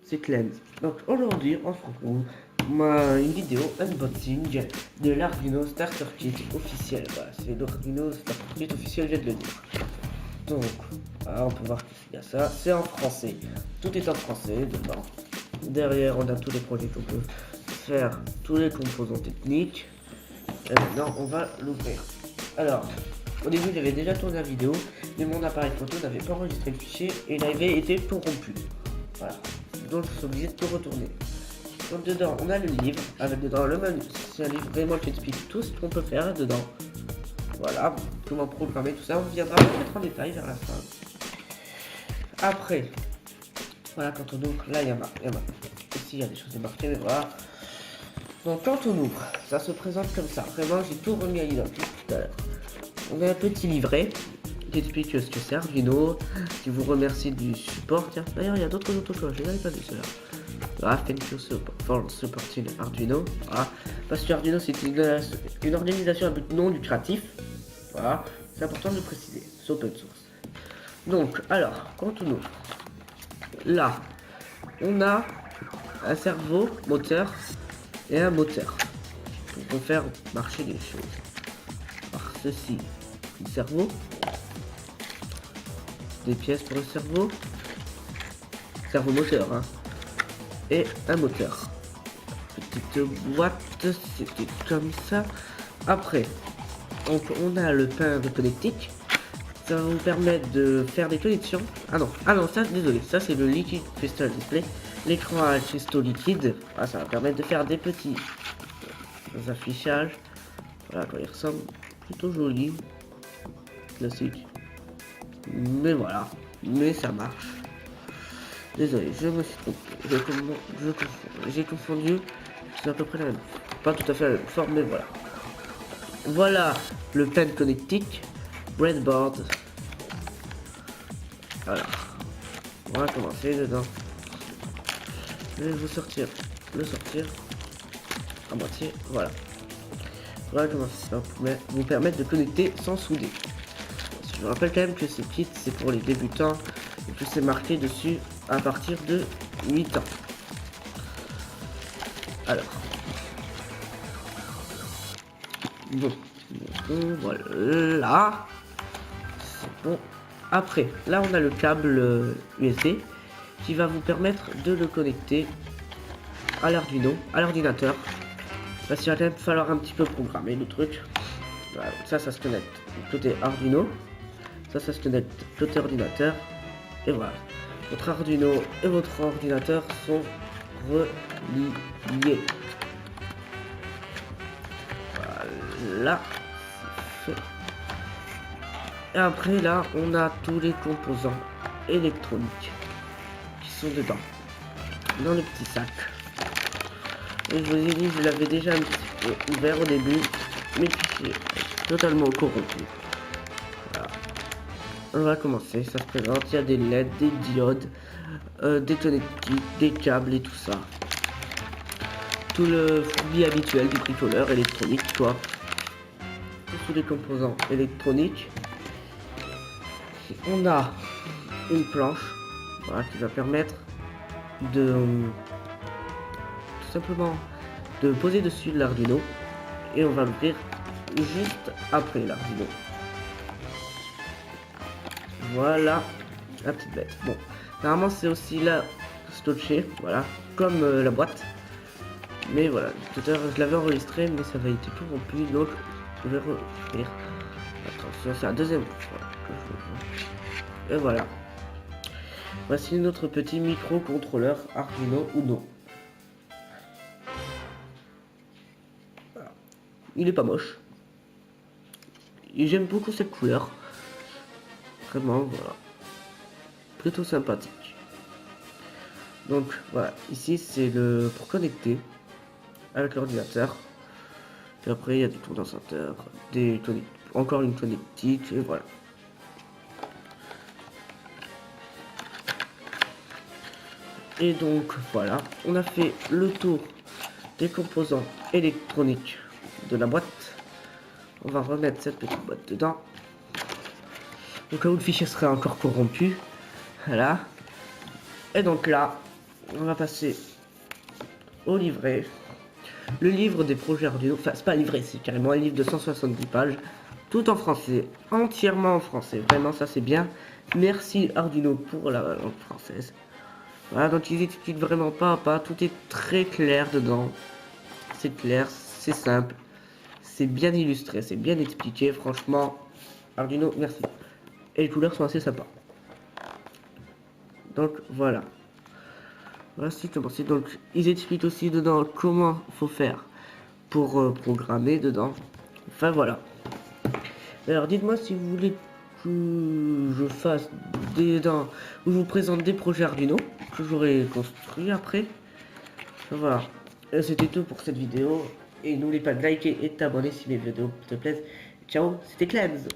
c'est Clem. Donc aujourd'hui, on se retrouve pour une vidéo unboxing de l'Arduino Starter Kit officiel. Voilà, c'est l'Arduino Starter Kit officiel, je viens de le dire. Donc, voilà, on peut voir qu'il y a ça. C'est en français. Tout est en français dedans. Derrière, on a tous les projets qu'on peut faire, tous les composants techniques. Et maintenant, on va l'ouvrir. Alors, au début, j'avais déjà tourné la vidéo, mais mon appareil photo n'avait pas enregistré le fichier et il avait été corrompu. Voilà. Donc, je suis obligé de tout retourner. Donc, dedans, on a le livre, avec dedans le menu. C'est un livre vraiment qui explique tout ce qu'on peut faire dedans. Voilà, comment programmer tout ça. On viendra mettre en détail vers la fin. Après, voilà, quand on ouvre, là, il y en a. Ici, il y a des choses marquées, mais voilà. Donc, quand on ouvre, ça se présente comme ça. Vraiment, j'ai tout remis à l'identique tout à l'heure. On a un petit livret qui explique ce que c'est Arduino, qui vous remercie du support. Tiens, d'ailleurs, il y a d'autres autocollants, je n'avais pas vu cela. Voilà, thank you for supporting Arduino. Voilà, parce que Arduino, c'est une organisation à but non lucratif. Voilà, c'est important de le préciser, c'est open source. Donc, alors, quand on ouvre, là, on a un cerveau moteur et un moteur pour faire marcher les choses. Alors, ceci, le cerveau, des pièces pour le cerveau moteur, hein, et un moteur. Petite boîte, c'était comme ça. Après, donc on a le pain de connectique. Ça va vous permettre de faire des connexions. Ah non, ça, désolé, ça c'est le Liquid Crystal Display. L'écran à cristaux liquides. Ah, ça va permettre de faire des petits affichages. Voilà, quand il ressemble, plutôt joli. Classique. Mais voilà, mais ça marche. Désolé, je me suis trompé. J'ai confondu. C'est à peu près la même. Pas tout à fait la même forme, mais voilà. Voilà le pen connectique. Breadboard. Alors, on va commencer dedans. Je vais vous sortir à moitié. Voilà. Voilà comment ça vous permettre de connecter sans souder. Je vous rappelle quand même que ce kit c'est pour les débutants et que c'est marqué dessus à partir de 8 ans. Alors. Bon. Voilà. C'est bon. Après, là on a le câble USB qui va vous permettre de le connecter à l'Arduino, à l'ordinateur. Parce qu'il va quand même falloir un petit peu programmer le truc. Voilà, ça se connecte côté Arduino. Ça se connecte côté ordinateur. Et voilà. Votre Arduino et votre ordinateur sont reliés. Voilà. Et après là, on a tous les composants électroniques qui sont dedans. Dans le petit sac. Et je vous ai dit, je l'avais déjà un petit peu ouvert au début. Mais puis c'est totalement corrompu. Voilà. On va commencer, ça se présente, il y a des LED, des diodes, des connectiques, des câbles et tout ça. Tout le fourbi habituel du bricoleur électronique, quoi. Tous les composants électroniques. On a une planche, voilà, qui va permettre de tout simplement de poser dessus l'Arduino. Et on va l'ouvrir juste après l'Arduino. Voilà la petite bête. Bon, normalement c'est aussi là scotché, voilà, comme la boîte. Mais voilà, tout à l'heure je l'avais enregistré, mais ça avait été corrompu, donc je vais rouvrir. Attention, c'est la deuxième fois que je le vois. Et voilà. Voici notre petit microcontrôleur Arduino Uno. Voilà. Il est pas moche. Et j'aime beaucoup cette couleur. Vraiment, voilà. Plutôt sympathique. Donc, voilà. Ici, c'est le pour connecter avec l'ordinateur. Puis après, il y a des condensateurs, encore une connectique, et voilà. Et donc, voilà. On a fait le tour des composants électroniques de la boîte. On va remettre cette petite boîte dedans. Au cas où le fichier serait encore corrompu. Voilà. Et donc là, on va passer au livret. Le livre des projets Arduino, enfin c'est pas un livret, c'est carrément un livre de 170 pages, tout en français, entièrement en français, vraiment ça c'est bien. Merci Arduino pour la langue française. Voilà, donc ils expliquent vraiment pas à pas, tout est très clair dedans. C'est clair, c'est simple, c'est bien illustré, c'est bien expliqué, franchement, Arduino, merci. Et les couleurs sont assez sympas. Donc voilà. Voici comment c'est. Donc ils expliquent aussi dedans comment faut faire pour programmer dedans. Enfin voilà. Alors dites-moi si vous voulez que je fasse dedans, ou je vous présente des projets Arduino que j'aurai construits après. Voilà. C'était tout pour cette vidéo. Et n'oublie pas de liker et de t'abonner si mes vidéos te plaisent. Ciao, c'était Clems.